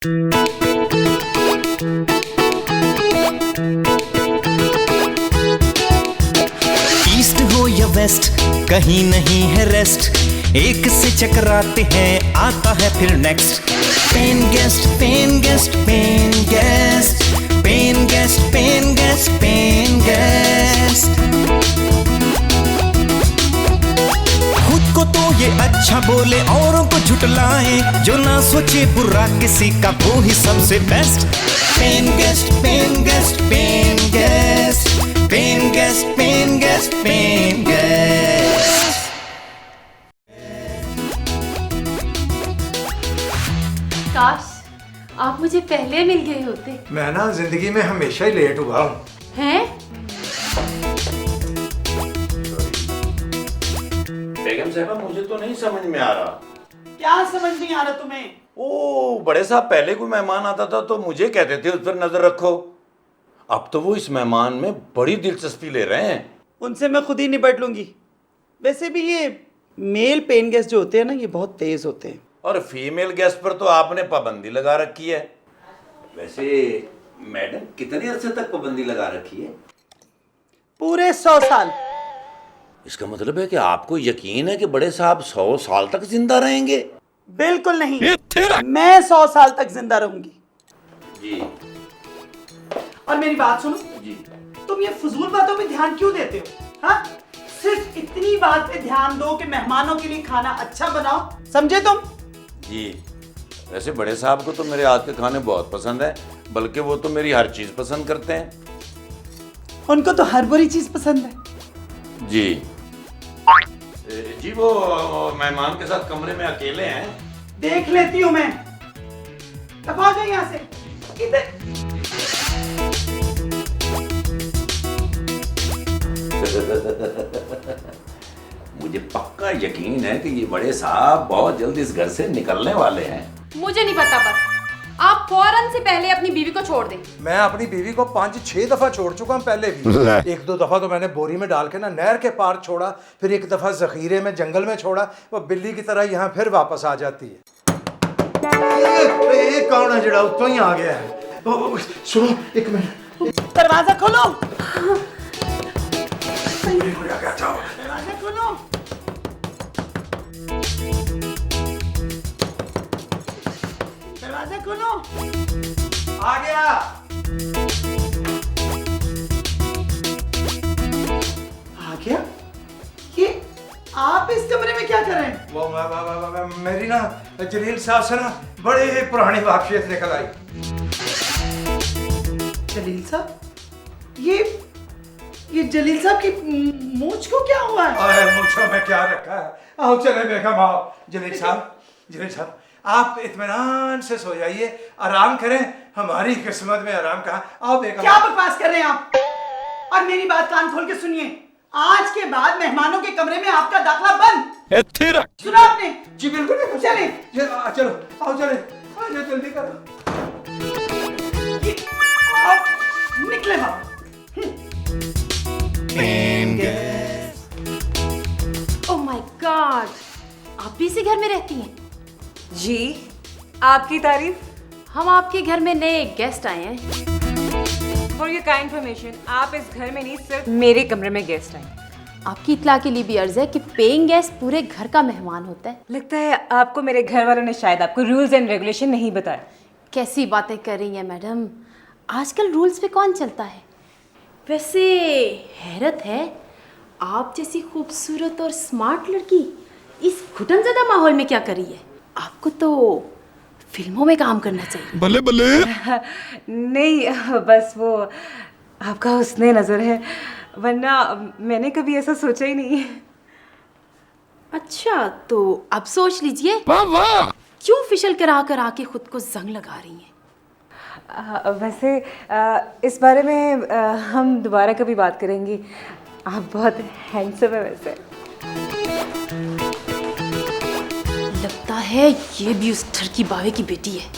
East हो या waste, कहीं नहीं है रेस्ट, एक से चकराते हैं आता है फिर next. Pen guest, pen guest, pen guest, pen guest, pen guest, pen guest. खुद को तो ये अच्छा बोले, औरों को झुटलाए, जो ना सोचे बुरा किसी का वो ही सबसे best. Pen guest, pen guest, pen guest, pen guest, pen guest, pen guest. काश आप मुझे पहले मिल गए होते। मैं ना जिंदगी में हमेशा ही लेट हुआ हूँ। हैं? बेगम साहबा, मुझे तो नहीं समझ में आ रहा। क्या समझ नहीं आ रहा तुम्हें? ओ बड़े साहब, पहले कोई मेहमान आता था तो मुझे कहते थे उस पर नजर रखो, अब तो वो इस मेहमान में बड़ी दिलचस्पी ले रहे हैं। उनसे मैं खुद ही निपट लूंगी। वैसे भी ये मेल पेन गेस्ट जो होते हैं ना, ये बहुत तेज होते हैं। और फीमेल गेस्ट पर तो आपने पाबंदी लगा रखी है। वैसे मैडम, कितने अरसे तक पाबंदी लगा रखी है? पूरे 100 साल। इसका मतलब है कि आपको यकीन है कि बड़े साहब 100 साल तक जिंदा रहेंगे? बिल्कुल नहीं, मैं 100 साल तक जिंदा रहूंगी। जी। और मेरी बात सुनो जी। तुम ये फजूल बातों पे ध्यान क्यों देते हो? हाँ, सिर्फ इतनी बात पे ध्यान दो कि मेहमानों के लिए खाना अच्छा बनाओ, समझे तुम? जी। वैसे बड़े साहब को तो मेरे हाथ के खाने बहुत पसंद है, बल्कि वो तो मेरी हर चीज पसंद करते हैं। उनको तो हर बुरी चीज पसंद है। जी। जी, वो मेहमान के साथ कमरे में अकेले हैं। देख लेती हूं मैं। दफा जाओ यहाँ से। इधर। मुझे पक्का यकीन है कि ये बड़े साहब बहुत जल्द इस घर से निकलने वाले हैं। मुझे नहीं पता, बस आप फौरन से पहले अपनी बीवी को छोड़ दें। मैं अपनी बीवी को 5-6 दफा छोड़ चुका हूँ पहले भी। 1-2 दफा तो मैंने बोरी में डाल के ना नहर के पार छोड़ा, फिर एक दफा जखीरे में जंगल में छोड़ा। वो बिल्ली की तरह यहाँ फिर वापस आ जाती है। कौन है जड़ा उत्तों ही आ गया है? सुनो एक मिनट, दरवाजा खोलो। जाओ। दरवाजा खोलो। दरवाजा खोलो। आ गया। आ गया? ये आप इस कमरे में क्या कर रहे हैं? वो मेरी ना जलील साहब से ना बड़े पुरानी वाकफियत निकल आई। जलील साहब? ये जलील साहब की मूंछ को क्या हुआ है? अरे मुझको में क्या रखा है? आओ चले बेगम, आओ। जलील साहब आप इत्मीनान से सो जाइए, आराम करें। हमारी किस्मत में आराम कहाँ। आओ बेगम। क्या बकवास कर रहे हैं आप? और मेरी बात कान खोल के सुनिए, आज के बाद मेहमानों के कमरे में आपका दाखिला बंद। सुना आपने? जी बिल्कुल। चले। चलो आओ चले, आइए जल्दी करो। आप निकले बाहर। ओह माय गॉड, आप भी इसी घर में रहती हैं? जी, आपकी तारीफ। हम आपके घर में नए गेस्ट आए हैं। फॉर योर काइंड इन्फॉर्मेशन, आप इस घर में नहीं, सिर्फ मेरे कमरे में गेस्ट आए। आपकी इत्तला के लिए भी अर्ज है कि पेइंग गेस्ट पूरे घर का मेहमान होता है। लगता है आपको मेरे घर वालों ने शायद आपको रूल्स एंड रेगुलेशन नहीं बताया। कैसी बातें कर रही हैं मैडम, आजकल रूल्स पे कौन चलता है। वैसे हैरत है, आप जैसी खूबसूरत और स्मार्ट लड़की इस घुटनज़दा माहौल में क्या कर रही है। आपको तो फिल्मों में काम करना चाहिए। बल्ले बल्ले। नहीं, बस वो आपका हुस्ने नज़र है, वरना मैंने कभी ऐसा सोचा ही नहीं। अच्छा, तो अब सोच लीजिए, वाह वाह। क्यों फिशल करा के खुद को जंग लगा रही हैं। वैसे इस बारे में हम दोबारा कभी बात करेंगे। आप बहुत हैंडसम है वैसे। लगता है ये भी उस ठरकी बावे की बेटी है।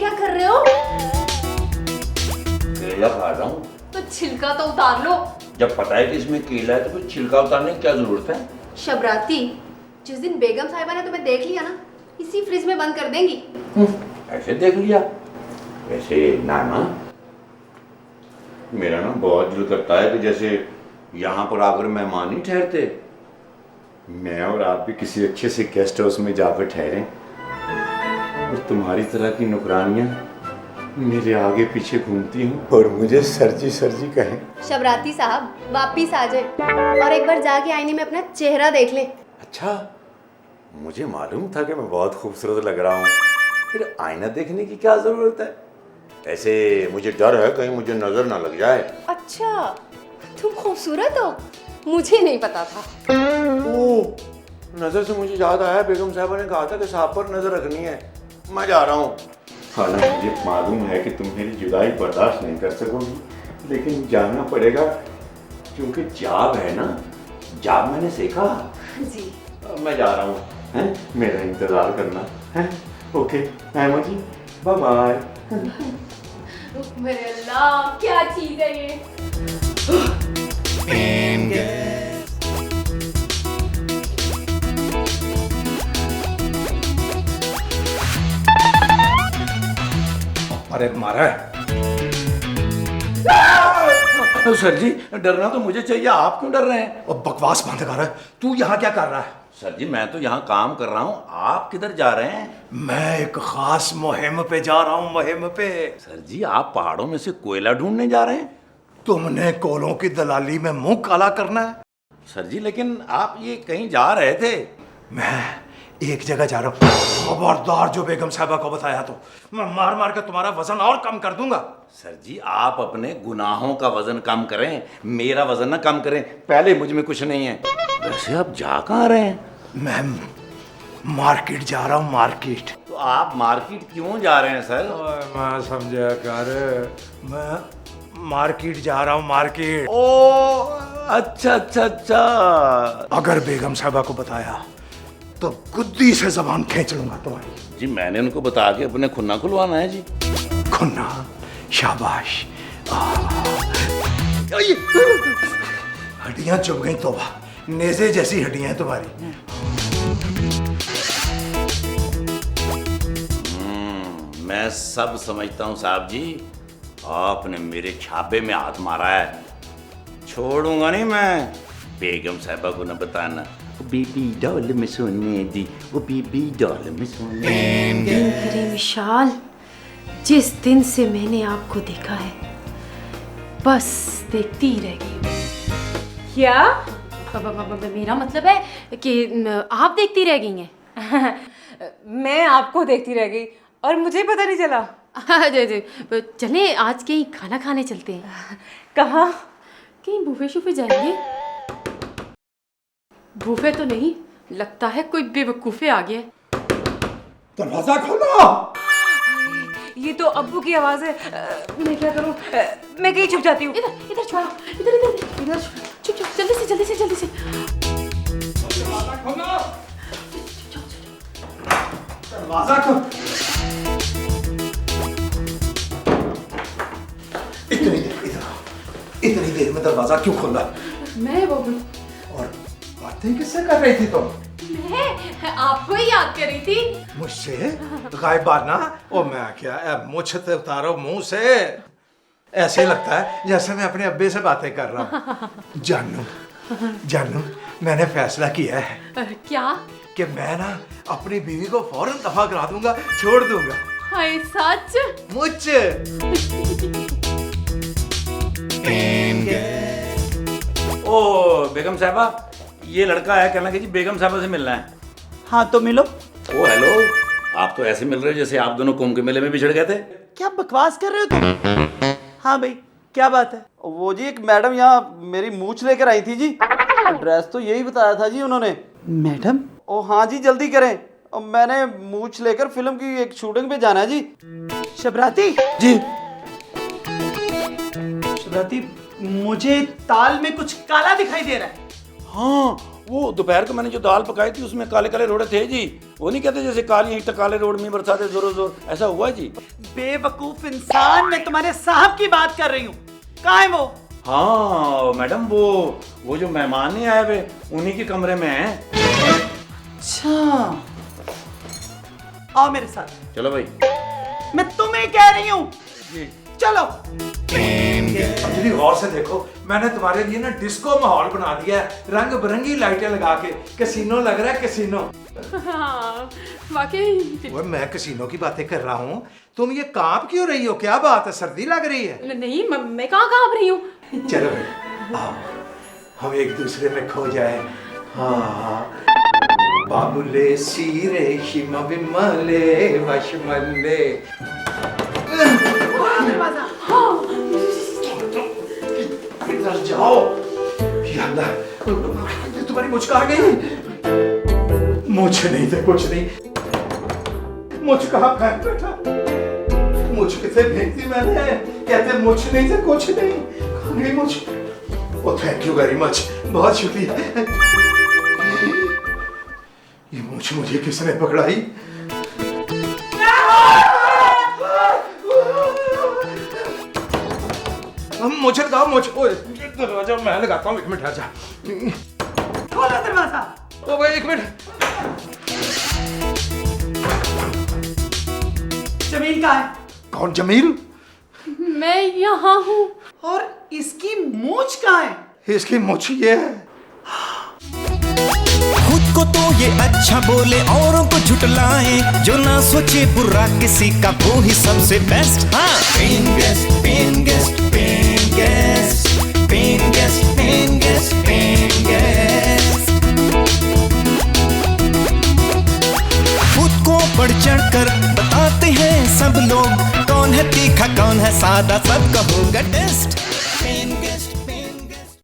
क्या कर रहे हो? केला खा रहा हूँ। तो छिलका तो उतार लो। जब पता है कि इसमें केला है तो फिर छिलका उतारने की क्या जरूरत है? शबराती, जिस दिन बेगम साहिबा ने तुम्हें देख लिया ना, इसी फ्रिज में बंद कर देंगी। ऐसे देख लिया? वैसे नाना, मेरा ना बहुत दिल करता है कि जैसे यहाँ पर आकर मेहमान ही ठहरते, मैं और आप भी किसी अच्छे से गेस्ट हाउस में जाकर ठहरें और तुम्हारी तरह की नौकरानियाँ मेरे आगे पीछे घूमती हूँ और मुझे सरजी सरजी कहें। शबराती साहब वापिस आ जाए और एक बार जाके आईने में अपना चेहरा देख ले। अच्छा, मुझे मालूम था कि मैं बहुत खूबसूरत लग रहा हूँ, फिर आईना देखने की क्या जरूरत है? ऐसे मुझे डर है कहीं मुझे नजर ना लग जाए। अच्छा, तुम खूबसूरत हो? मुझे नहीं पता था। ओह, नजर से मुझे याद आया, बेगम साहबा ने कहा था कि सांप पर नजर रखनी है। मैं जा रहा हूँ। हालांकि मुझे मालूम है कि तुम मेरी जुदाई बर्दाश्त नहीं कर सकोगी, लेकिन जाना पड़ेगा क्योंकि जाब है ना, जाब मैंने सीखा जी। मैं जा रहा हूँ, हैं? मेरा इंतजार करना है। ओके अहमद जी, बाय बाय। मेरे अल्लाह, क्या चीज है ये? अरे मारा है। सर जी, डरना तो मुझे चाहिए, आप क्यों डर रहे हैं? और बकवास बंद कर। तू यहाँ क्या कर रहा है? सर जी, मैं तो यहाँ काम कर रहा हूँ, आप किधर जा रहे हैं? मैं एक खास मुहिम पे जा रहा हूँ, मुहिम पे। सर जी, आप पहाड़ों में से कोयला ढूंढने जा रहे हैं? तुमने कोलों की दलाली में मुंह काला करना है? सर जी, लेकिन आप ये कहीं जा रहे थे? मैं एक जगह जा रहा हूँ। खबरदार जो बेगम साहबा को बताया तो मैं मार मार के तुम्हारा वजन और कम कर दूंगा। सर जी, आप अपने गुनाहों का वजन कम करें, मेरा वजन ना कम करें। पहले मुझ में कुछ नहीं है। वैसे आप जा कहाँ रहे हैं? मैं मार्केट जा रहा हूँ, मार्केट। तो आप मार्केट क्यों जा रहे हैं सर? मैं समझा कर, मैं मार्केट जा रहा हूँ, मार्केट। ओ अच्छा अच्छा अच्छा। अगर बेगम साहबा को बताया तो गुद्दी से जबान खींच लूंगा तुम्हारी। जी, मैंने उनको बता के अपने खुन्ना खुलवाना है जी। खुन्ना? शाबाश। हड्डियां चुभ गई तोबा, नेज़े जैसी हड्डियां हैं तुम्हारी। मैं सब समझता हूँ साहब जी, आपने मेरे छापे में हाथ मारा है। छोड़ूंगा नहीं मैं। बेगम साहबा को न बताना। वो बेबी डॉल में सोने दी, वो बेबी डॉल में सोने दी। मेरे विशाल, जिस दिन से मैंने आपको देखा है बस देखती ही रह गई। क्या? मेरा मतलब है कि आप देखती रह गई हैं। मैं आपको देखती रह गई और मुझे पता नहीं चला। चलें आज कहीं खाना खाने चलते हैं। कहाँ? कहीं बूफे शूफे जाएंगे। बूफे तो नहीं, लगता है कोई बेवकूफे आ गया। दरवाजा खोलो। ये तो अब्बू की आवाज है। मैं क्या करूं? मैं कहीं छुप जाती हूँ। इधर इधर छोड़ो, इधर इधर इधर, चुप चुप, जल्दी से जल्दी से जल्दी से। दरवाजा खोलो। दरवाजा खोलो। इतनी देर में दरवाजा क्यों खोला? मैं वो और बातें किससे कर रही थी तुम? मैं आपको ही याद कर रही थी। मुझसे गायबाना? ओ मैं क्या मुझ से उतारो मुंह से। ऐसे लगता है जैसे मैं अपने अब्बे से बातें कर रहा हूँ। जानू, मैंने फैसला किया है। क्या? कि मैं ना अपनी बीवी को फौरन दफा करा दूंगा, छोड़ दूंगा। हाय सच? मुझ ओ बेगम साहबा, ये लड़का है, कहना कि जी बेगम साहबा से मिलना है। हाँ तो मिलो। ओ हेलो, आप तो ऐसे मिल रहे हो जैसे आप दोनों कुंभ के मेले में बिछड़ गए थे। क्या बकवास कर रहे हो तुम? हाँ भाई, क्या बात है? वो जी एक मैडम यहाँ मेरी मूछ लेकर आई थी जी। एड्रेस तो यही बताया था जी उन्होंने। मैडम? ओ हाँ जी, जल्दी करें। और मैंने मूछ लेकर फिल्म की एक शूटिंग पे जाना है जी। शबराती जी। शबराती, मुझे ताल में कुछ काला दिखाई दे रहा है। हाँ, वो दोपहर को मैंने जो दाल पकाई थी उसमें काले काले रोड़े थे जी। वो नहीं कहते जैसे काली ईंट काले रोड में बरसाते जोरों जोर, ऐसा हुआ जी? बेवकूफ इंसान, मैं तुम्हारे साहब की बात कर रही हूँ। कहाँ है वो? हाँ मैडम, वो जो मेहमान नहीं आए हुए उन्हीं के कमरे में है। अच्छा, आओ मेरे साथ। चलो भाई। मैं तुम्हें कह रही हूँ, चलो। अंजलि गौर से देखो, मैंने तुम्हारे लिए ना डिस्को माहौल बना दिया है, रंग बिरंगी लाइटें लगा के। कैसीनो लग रहा है, कैसीनो। हाँ वाकई। वो मैं कैसीनो की बातें कर रहा हूँ, तुम ये कांप क्यों रही हो? क्या बात है, सर्दी लग रही है? नहीं मैं कहाँ काँप रही हूँ। चलो भाई, आओ हम एक दूसरे में खो जाए। हाँ, बाबुले सीरे हिम विमले वशमले। इधर जाओ। या अल्लाह, तुम्हारी मुझ कहाँ गई? मुझ नहीं थे, कुछ नहीं। मुझ कहाँ फेंक बैठा? मुझ किसे फेंक दी मैंने? कहते मुझ नहीं थे, कुछ नहीं। कहाँ गई मुझ? ओ थैंक यू वेरी मच, बहुत शुक्रिया। ये मुझ मुझे किसने पकड़ाई? हम मुझे लगाओ, मुझ। ओए दरवाजा मैं लगाता हूँ, एक मिनट आजा। खोलो दरवाजा। ओ भाई एक मिनट। जमील कहाँ है? कौन जमील? मैं यहाँ हूँ। और इसकी मूंछ कहाँ है? इसकी मुझ ये है। खुद को तो ये अच्छा बोले, औरों को झुटलाए, जो ना सोचे बुरा किसी का वो ही सबसे बेस्ट। हाँ, pen guest, pen guest, pen guest, pen guest, pen guest, pen guest. खुद को बढ़ चढ़ कर बताते हैं सब लोग, कौन है तीखा कौन है सादा, सबका होगा टेस्ट।